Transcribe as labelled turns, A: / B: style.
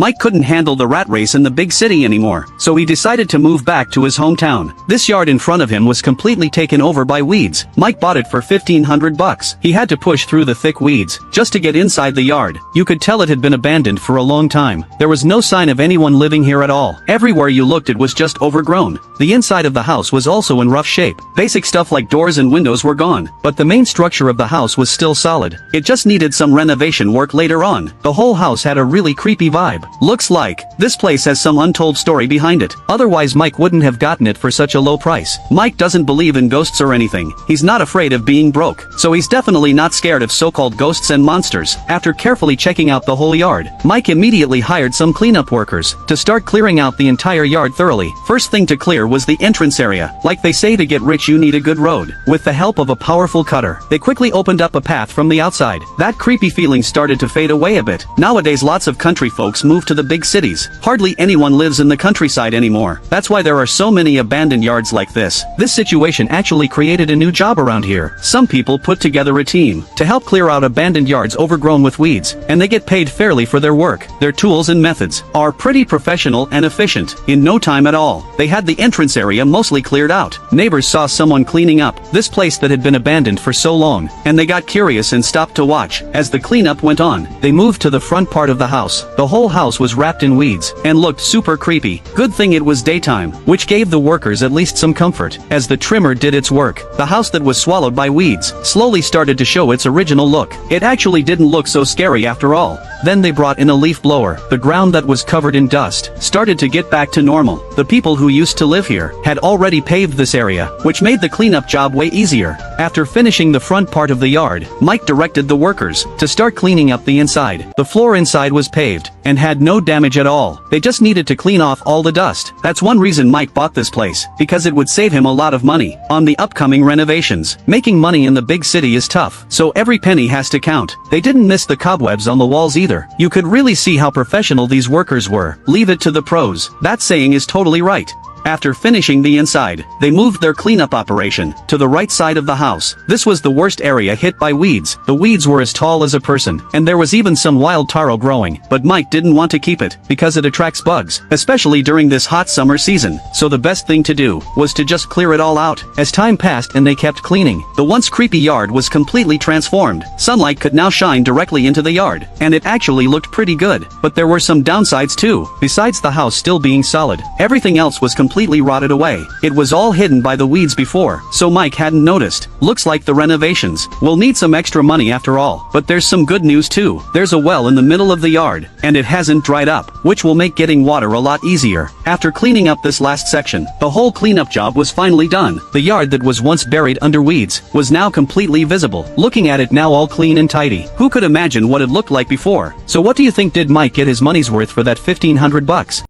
A: Mike couldn't handle the rat race in the big city anymore, so he decided to move back to his hometown. This yard in front of him was completely taken over by weeds. Mike bought it for $1,500. He had to push through the thick weeds just to get inside the yard. You could tell it had been abandoned for a long time. There was no sign of anyone living here at all. Everywhere you looked it was just overgrown. The inside of the house was also in rough shape. Basic stuff like doors and windows were gone, but the main structure of the house was still solid. It just needed some renovation work later on. The whole house had a really creepy vibe. Looks like this place has some untold story behind it. Otherwise Mike wouldn't have gotten it for such a low price. Mike doesn't believe in ghosts or anything. He's not afraid of being broke, so he's definitely not scared of so-called ghosts and monsters. After carefully checking out the whole yard, Mike immediately hired some cleanup workers to start clearing out the entire yard thoroughly. First thing to clear was the entrance area. Like they say, to get rich you need a good road. With the help of a powerful cutter, they quickly opened up a path from the outside. That creepy feeling started to fade away a bit. Nowadays lots of country folks move to the big cities. Hardly anyone lives in the countryside anymore. That's why there are so many abandoned yards like this. This situation actually created a new job around here. Some people put together a team to help clear out abandoned yards overgrown with weeds, and they get paid fairly for their work. Their tools and methods are pretty professional and efficient. In no time at all, they had the entrance area mostly cleared out. Neighbors saw someone cleaning up this place that had been abandoned for so long, and they got curious and stopped to watch. As the cleanup went on, they moved to the front part of the house. The whole house was wrapped in weeds and looked super creepy. Good thing it was daytime, which gave the workers at least some comfort. As the trimmer did its work, the house that was swallowed by weeds slowly started to show its original look. It actually didn't look so scary after all. Then they brought in a leaf blower. The ground that was covered in dust started to get back to normal. The people who used to live here had already paved this area, which made the cleanup job way easier. After finishing the front part of the yard, Mike directed the workers to start cleaning up the inside. The floor inside was paved and had no damage at all. They just needed to clean off all the dust. That's one reason Mike bought this place, because it would save him a lot of money on the upcoming renovations. Making money in the big city is tough, so every penny has to count. They didn't miss the cobwebs on the walls either. You could really see how professional these workers were. Leave it to the pros. That saying is totally right. After finishing the inside, they moved their cleanup operation to the right side of the house. This was the worst area hit by weeds. The weeds were as tall as a person, and there was even some wild taro growing. But Mike didn't want to keep it, because it attracts bugs, especially during this hot summer season. So the best thing to do was to just clear it all out. As time passed and they kept cleaning, the once creepy yard was completely transformed. Sunlight could now shine directly into the yard, and it actually looked pretty good. But there were some downsides too. Besides the house still being solid, everything else was completely rotted away. It was all hidden by the weeds before, so Mike hadn't noticed. Looks like the renovations will need some extra money after all. But there's some good news too. There's a well in the middle of the yard, and it hasn't dried up, which will make getting water a lot easier. After cleaning up this last section, the whole cleanup job was finally done. The yard that was once buried under weeds was now completely visible. Looking at it now all clean and tidy. Who could imagine what it looked like before? So what do you think? Did Mike get his money's worth for that $1,500?